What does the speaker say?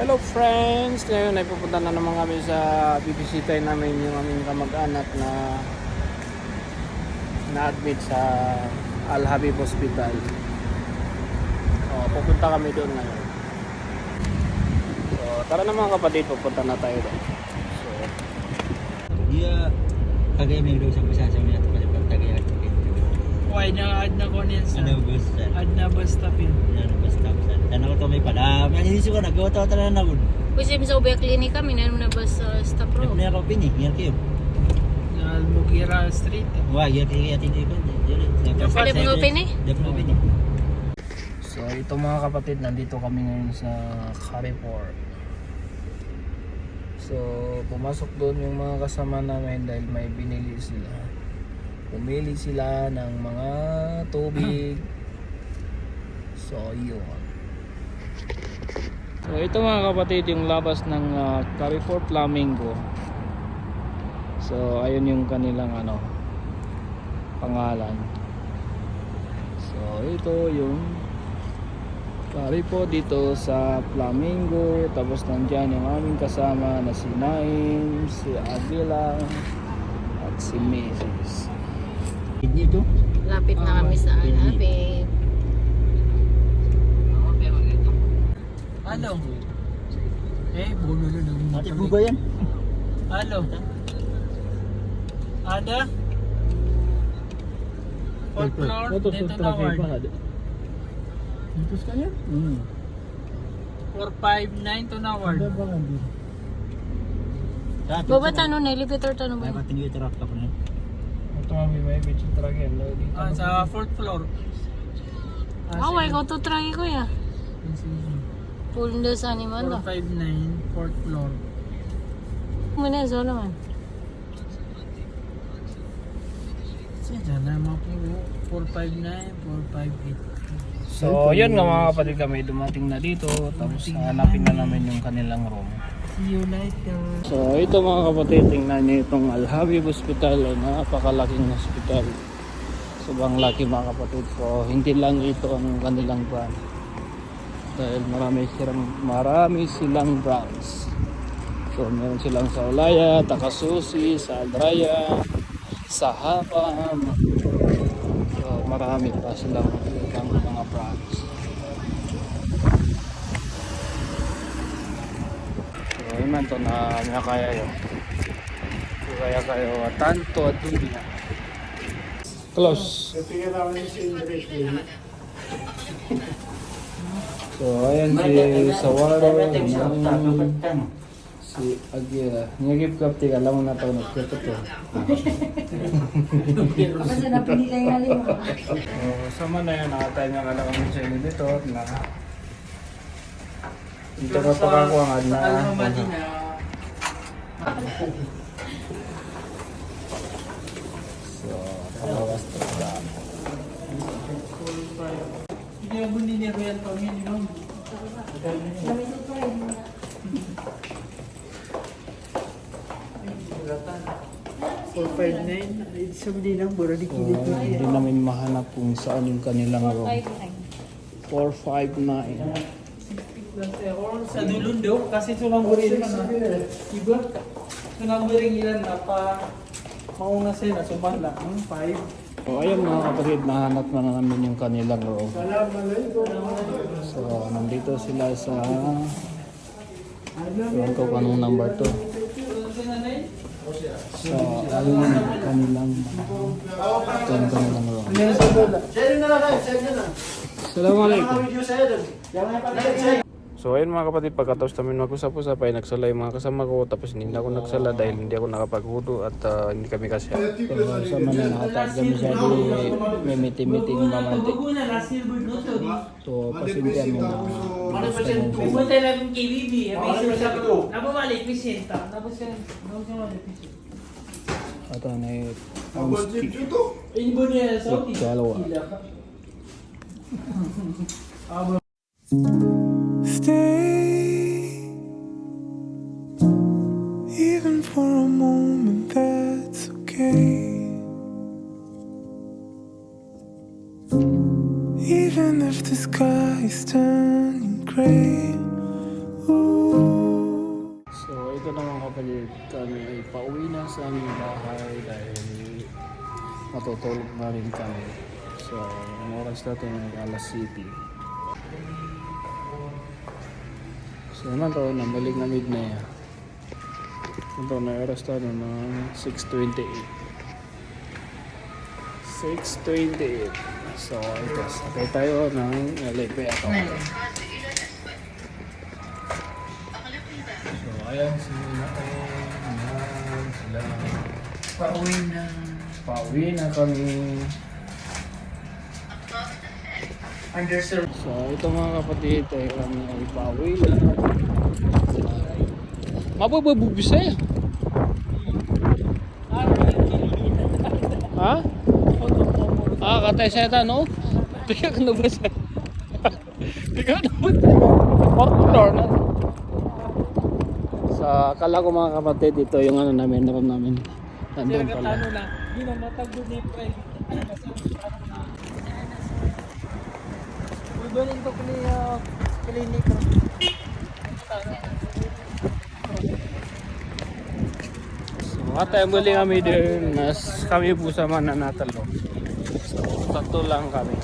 Hello friends! Ngayon ay pupunta na naman kami sa bibisitahin namin yung aming kamag-anak na na-admit sa Al Habib Hospital. Pupunta kami doon ngayon. So tara na mga kapatid, pupunta na tayo doon. So dia kagaya may daw sa basasa niya to kasi pagtagay at Why na-add na ko niyan sa ano bus add na bus stop yun. ano bus stop sa ano to may pada may isu ko nagawa ta na gud Kasi sa ubay klinik kami na ba sa stop row. ano ko pini yan kayo Na Albuquerque Street. wah yan kaya tindi ko Ada mo pini? dapat pini So ito mga kapatid, nandito kami ngayon sa Carrefour. So pumasok doon yung mga kasama namin dahil may binili sila. Pumili sila ng mga tubig. So yun. So ito mga kapatid yung labas ng Carrefour Flamingo. So ayun yung kanilang pangalan. So ito yung Carrefour dito sa Flamingo. Tapos nandyan yung aming kasama na si Naim, si Aguila at si Mrs. ini to Lapit na kami sa Alhabib. Ano? Bulo na ate buga yan Ano? Ada? Fourth floor, dito na ward. Dito kanya? 459 to na ward. Baba tanong na elevator tanong ay ba? patingin ito ka na Ito kami may bitch tragyan. Sa fourth floor. Away ko to try ko ya. Pundo sa animal da. 459, fourth floor. Muna zo naman. Diyan na mga po 459, 458. So yun nga mga kapatid, kami dumating na dito. Tapos hanapin na namin yung kanilang room. See you later. So ito mga kapatid, tingnan niyo itong Al Habib Hospital. Napakalaking hospital. Sobrang laki mga kapatid. So hindi lang ito ang kanilang brand. Dahil marami silang brands. So meron silang sa Olaya, Takasusi, sa Aldraya, sa Hapam. So marami pa silang ibang mga brands. So yun man to na niya kaya yun. So kaya kayo tanto at dunya. Close. So ayan si Sawaro, si Aguila. Ngagip kapti, alam mo na ito, nagkito to. Sama na yun, nakatay nga ka lang kami sa inyo dito. Dito ko pakakuha nga na. So, pakawas to lang. Hindi ako ni Royal Family, no? Hindi namin mahanap kung saan yung kanilang room. 459. Or sa Dulundo, kasi sunamburin ka na. Diba? Sunamburin ilan na pa mauna sila, sumala. 5. So ayun mga kapatid, nahanap na namin yung kanilang room. So nandito sila sa ewan ko kung anong number to. So ayun yung kanilang room. Assalamualaikum. So ayun mga kapatid, pagkatapos namin mag-usap-usap ay nagsala yung mga kasama ko. Tapos hindi na ako nagsala dahil hindi ako nakapaghudo at hindi kami kasi. So sama na nakatag kami siya di may meeting mamantik. So pasensya mo na gusto mo. Pumunta lang yung KBB, nababalik, Vicenta. Tapos yan, Ito na yung stick. Inbo niya sa Saudi. Dalawa. Stay, even for a moment, that's okay. Even if the sky is turning gray, ooh. ito naman kapatid, kami ay pauwi na sa aming bahay dahil matutulog na rin kami. So, ang oras natin ay alas 7. So naman to, nambalik na midnight. Ito na oras tayo ng 6:28. 6:28. So ito, sakay tayo ng LFA ako. So ayan, sila. Pauwi na kami. Underserved. So ito mga kapatid, ay kami ay pauwi na. Mabababubisay. Ha? Katay sa ito, no? Tiga ka na ba sa... Tiga na ba? Portador na. Sa akala ko mga kapatid, ito yung ano namin, naram namin. Nandun pala. Na, hindi na matagod ni Pre. Ubanin ko klinik. So atay muli kami din, kami po sa Mananatalo. So tatlo lang kami.